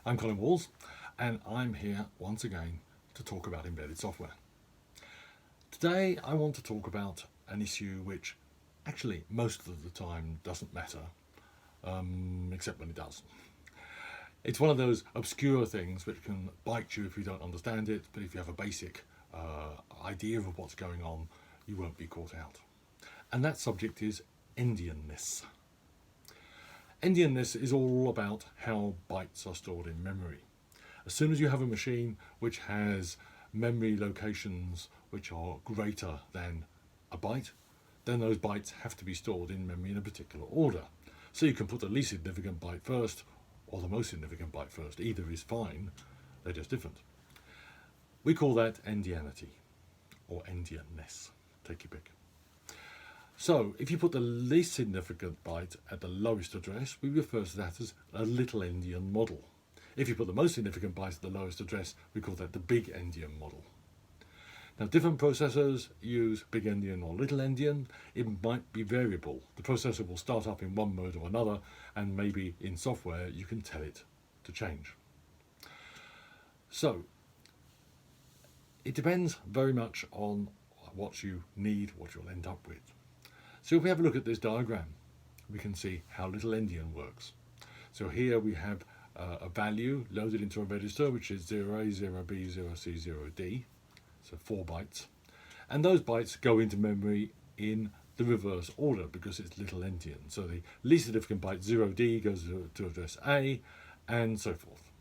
I'm Colin Walls, and I'm here once again to talk about embedded software. Today I want to talk about an issue which actually most of the time doesn't matter, except when it does. It's one of those obscure things which can bite you if you don't understand it, but if you have a basic idea of what's going on, you won't be caught out. And that subject is Endianness. Endianness is all about how bytes are stored in memory. As soon as you have a machine which has memory locations which are greater than a byte, then those bytes have to be stored in memory in a particular order. So you can put the least significant byte first or the most significant byte first. Either is fine, they're just different. We call that endianity or endianness. Take your pick. So if you put the least significant byte at the lowest address, we refer to that as a Littleendian model. If you put the most significant byte at the lowest address, we call that the Bigendian model. Now, different processors use Bigendian or Littleendian. It might be variable. The processor will start up in one mode or another, and maybe in software you can tell it to change. So it depends very much on what you need, what you'll end up with. So if we have a look at this diagram, we can see how Littleendian works. So here we have a value loaded into a register, which is 0A, 0B, 0C, 0D, so 4 bytes. And those bytes go into memory in the reverse order because it's Littleendian. So the least significant byte, 0D, goes to address A, and so forth.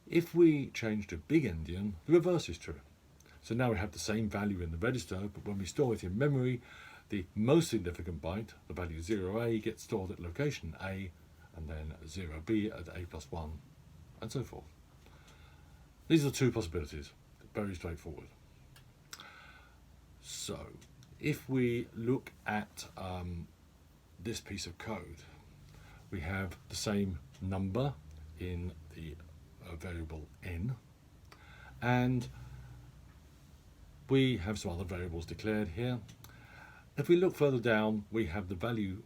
If we change to Bigendian, the reverse is true. So now we have the same value in the register, but when we store it in memory, the most significant byte, the value 0A, gets stored at location A, and then 0B at A+1, and so forth. These are two possibilities, very straightforward. So if we look at this piece of code, we have the same number in the variable n, and we have some other variables declared here. If we look further down, we have the value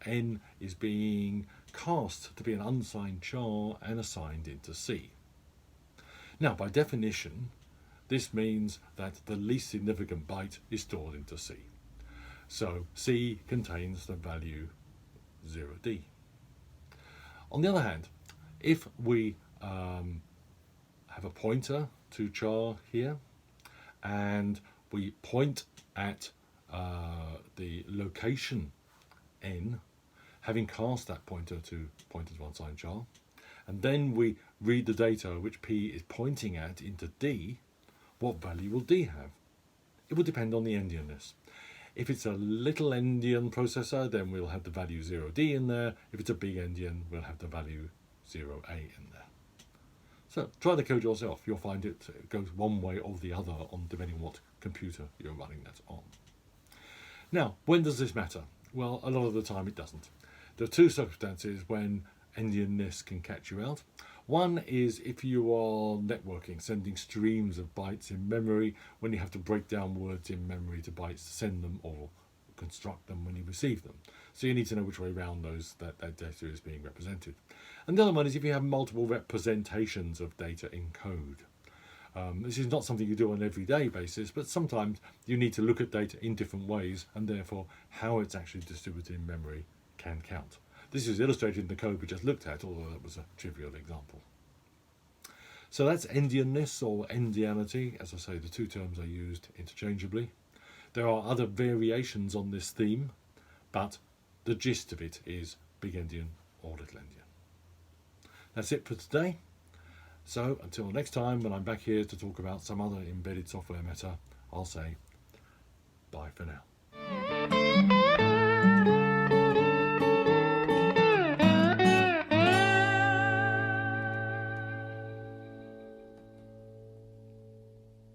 n is being cast to be an unsigned char and assigned into C. Now, by definition, this means that the least significant byte is stored into C. So C contains the value 0D. On the other hand, if we have a pointer to char here, and we point at the location n, having cast that pointer to unsigned char, and then we read the data which P is pointing at into D, what value will D have? It will depend on the endianness. If it's a Littleendian processor, then we'll have the value 0D in there. If it's a Bigendian, we'll have the value 0A in there. So try the code yourself. You'll find it goes one way or the other depending on what computer you're running that on. Now, when does this matter? Well, a lot of the time it doesn't. There are two circumstances when endianness can catch you out. One is if you are networking, sending streams of bytes in memory, when you have to break down words in memory to bytes to send them or construct them when you receive them. So you need to know which way around that data is being represented. And the other one is if you have multiple representations of data in code. This is not something you do on an everyday basis, but sometimes you need to look at data in different ways, and therefore how it's actually distributed in memory can count. This is illustrated in the code we just looked at, although that was a trivial example. So that's endianness or endianity. As I say, the two terms are used interchangeably. There are other variations on this theme, but the gist of it is Bigendian or Littleendian. That's it for today. So until next time, when I'm back here to talk about some other embedded software matter, I'll say bye for now.